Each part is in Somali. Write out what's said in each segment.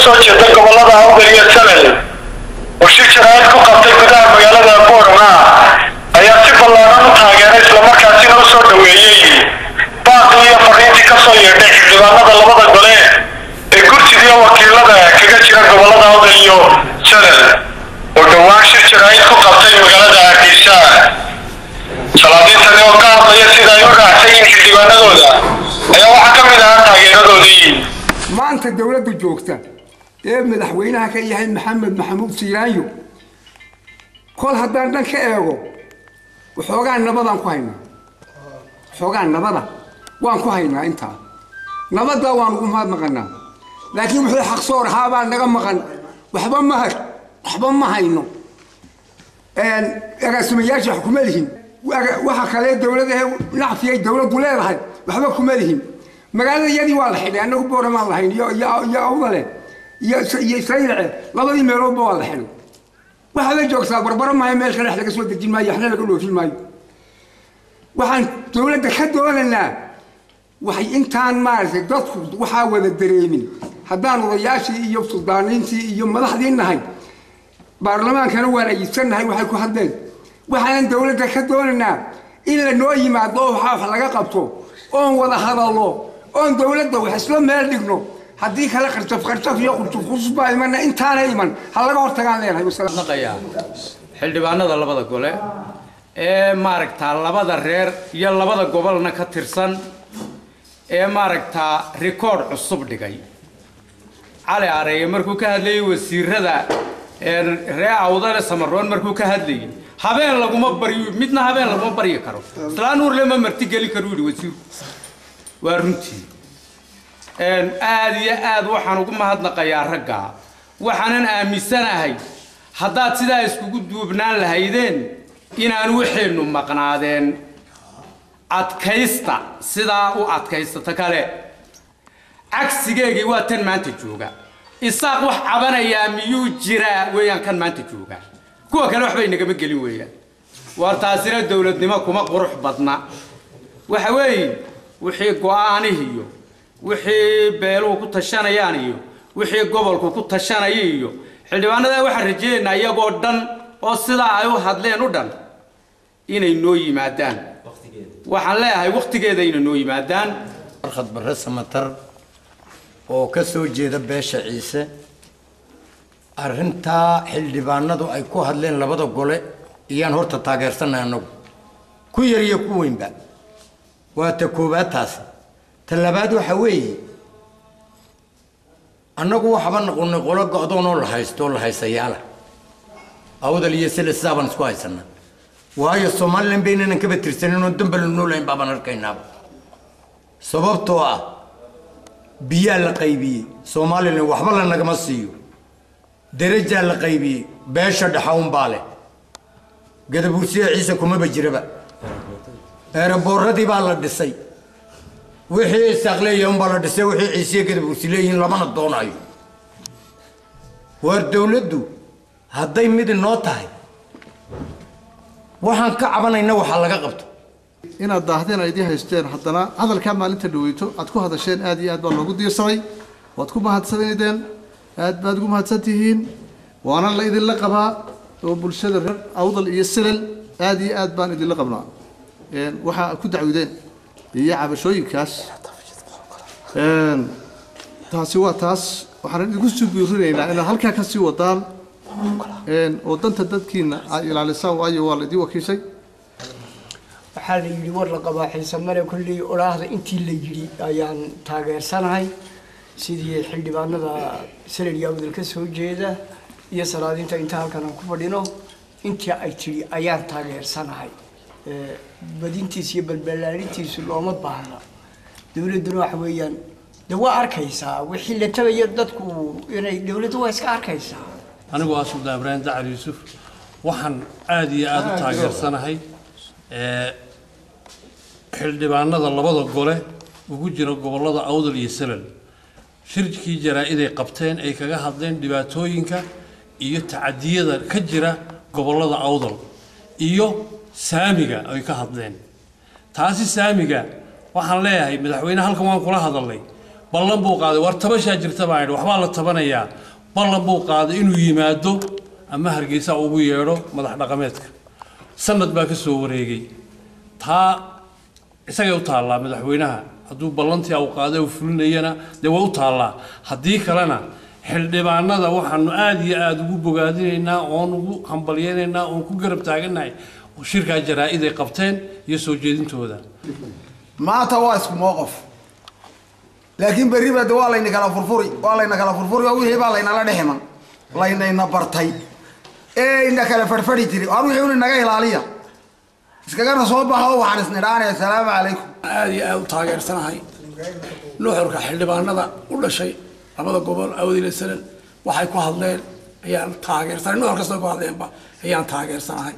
soo jeeda gobolada Awdal iyo Salel oo shir jaraa'id ku qabtay gudaha magaalada Boorama ayaa si ballaaran u taageeray isla markaasina u soo dhaweeyay baaqi iyo fariintii ka soo yeedhay xildhibaanada labada gole ee gurtiga wakiilada kaga jira gobolada Awdal iyo Salel oo dhawaan shir jaraa'id ku qabtay magaalada Hargeysa. salaadiintani oo ka hadlaya sida ay u raacsan xildhibaanadooda ayaa waxaa ka mid ah taageeradoodii. maanta dawladda joogta ee madaxweynaha ka yahay maxamed maxamuud siiraanyo kol haddaan dhan ka eego waxoogaa nabadaan ku haynaa waxoogaa nabada waan ku haynaa intaa nabadda waan ugu mahadnaqanaa laakiin wuxuu xaq soo rahaa baa naga maqan waxba ma hayno agaasimayaasha wax kuma lihin waxa kale dawladaha nacfiyay dawladdu leedahay waxba kuma lihin magaalada yadii waa la xidhay annagu Boorama lahayn iyo Awdal iyo Saylace labadii meeloodba waa la xidhay waxa la joogtaa barbaro maayo meel kale laga soo dejin maayo waxna laga dhoofin maayo waxaan dawladda ka doonaynaa waxay intaan maartay dadku waxa wada dareemin haddaan odayaashii iyo suldaaniintii iyo madaxdii nahay baarlamaankana waan ayidsanahay waxay ku hadleen waxaan dawladda ka doonaynaa in la noo yimaado wax laga qabto oo wada hadallo oo dawladda wax isla meel dhigno haddii kala qartaf iyo qurtuf baa iman intaana iman hal laga hortagaan leenahay naqayaa xildhibaanada labada gole ee maaragta labada reer iyo labada gobolna ka tirsan ee maaragta record cusub dhigay cali areey markuu ka hadlayay wasiirada reer Awdal Samaroon markuu ka hadlayay habeen laguma bariyo midna habeen laguma bariyo karo islaan uur lama marti gali karo wasiir waa runtii aad iyo aad waxaan ugu mahadnaqayaa ragga waxaanan aaminsanahay haddaad sidaa iskugu duubnaan lahaydeen inaan waxaynu maqnaadeen adkaysta sidaa u adkaysata kale cagsigeegii waa tan maanta jooga isaaq wax cabanayaa miyuu jiraa weeyaan kan maanta jooga kuwa kale waxbay nagama gelin weeyaan war taasina dawladnimo kuma qurux badna waxa weeye wixii go'aanihiyo wixii beeluhu ku tashanayaan iyo wixii gobolku ku tashanayay iyo xildhibaanada waxaan rajeenaa iyagoo dhan oo sida ay u hadleen u dhan inay noo yimaadaan waxaan leeyahay waqtigeeda inay noo yimaadaan warqad barre samatar oo ka soo jeeda beesha ciise arrintaa xildhibaanadu ay ku hadleen labada gole iyaan horta taageersanay annagu ku yar iyo ku weynba waa ta koobaad taasi ta labaad waxa weeye annagu waxba noqonay qolo go'doon oo la haysto la haysayaala Awdal iyo Salel saaban isku haysana waayo Soomaaliland baynan ka batirsanin oo dambal noolayn baaban arkaynaaba sababtoo ah biyaa la qaybiyay Soomaaliland waxba la nagama siiyo daraja la qaybiyay beesha dhaxawn baale gadabuursiga ciise kuma bajiraba eeraboorradii baa la dhisay wixii isaqleeyeen baa la dhisay wixii ciise gadabuursi leeyihiin lamana doonayo war dawladdu hadday mid noo tahay waxaan ka cabanaynaa waxa laga qabto inaad daahdeen ay idin haysteen haddana hadalka maalinta dhaweyto aad ku hadasheen aad iyo aad baa loogu diirsaday waad ku mahadsanideen aad baad ugu mahadsantihiin waana la idinla qabaa oo bulshada reer Awdal iyo Salel aad iyo aad baan idinla qabnaa waxa ku dacwadeen iyo cabashooyinkaas taasi waa taas waxaan idinku soo biirinaynaa inaad halkaa ka sii wadaan oo danta dadkiina ay ilaalisaan waayo waa la idin wakiishay waxaa la yidhi war la qabaa xiisa mare kulley oraahda intii la yidhi ayaan taageersanahay sidii xildhibaanada Salel iyo Awdal ka soo jeeda iyo salaadiinta inta halkan aan ku fadhino intii ay tiri ayaan taageersanahay badintiisa iyo balbalaarintiisu looma baahna dawladuna waxa weeyaan dawaa arkaysaa wixii la tabayo dadku inay dawladdu waa iska arkaysaa anigu waa Sultaan Ibrahim Dacar Yuusuf waxaan aad iyo aad u taageersanahay xildhibaanada labada gole ugu jira gobolada Awdal iyo Salel shirkii jaraa'id ay qabteen ay kaga hadleen dhibaatooyinka iyo tacadiyada ka jira gobolada Awdal iyo saamiga ay ka hadleen taasi saamiga waxaan leeyahay madaxweynaha halkan waan kula hadalnay ballan buu qaaday war tabashaa jirta baan idhi waxbaa la tabanayaa ballan buu qaaday inuu yimaado ama Hargeysa ugu yeedho madax dhaqameedka sanad baa ka soo wareegay taa isaga u taala madaxweynaha hadduu ballantii uu qaaday uu fulinayana dee waa u taala haddii kalena xildhibaanada waxaanu aad iyo aad ugu bogaadinaynaa oon ugu hambalyeynaa oon ku garab taaganahay shirka jaraa'id ay qabteen iyo soo jeedintooda maanta waa isku mowqif laakiin berri baa waa layna kala furfuri oo wixii baa layna la dhexman layna bartay ina kala farfari jiray aan wixii uu naga ilaaliya iskagana soo baxo waxaan isnidhaanay assalaamu calaykum aad iyo aad u taageersanahay nuxurka xildhibaanada u dhashay labada gobol awdil salan waxay ku hadleen ayaan taageersanahay nuxur kasta ku hadleenba ayaan taageersanahay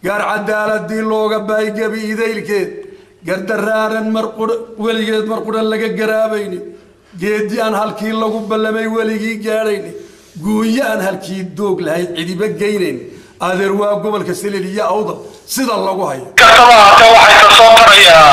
gaar cadaaladii looga baaygabi idaylkeed gardaraaran weligeed marquran laga garaabayni geedi aan halkii lagu ballamay weligii gaadhayni guunya aan halkii doog lahayd cidiba geynayni adeer waa gobolka Seleeliya awda sida lagu hayo kasaba hata waxay ka soo tarayaa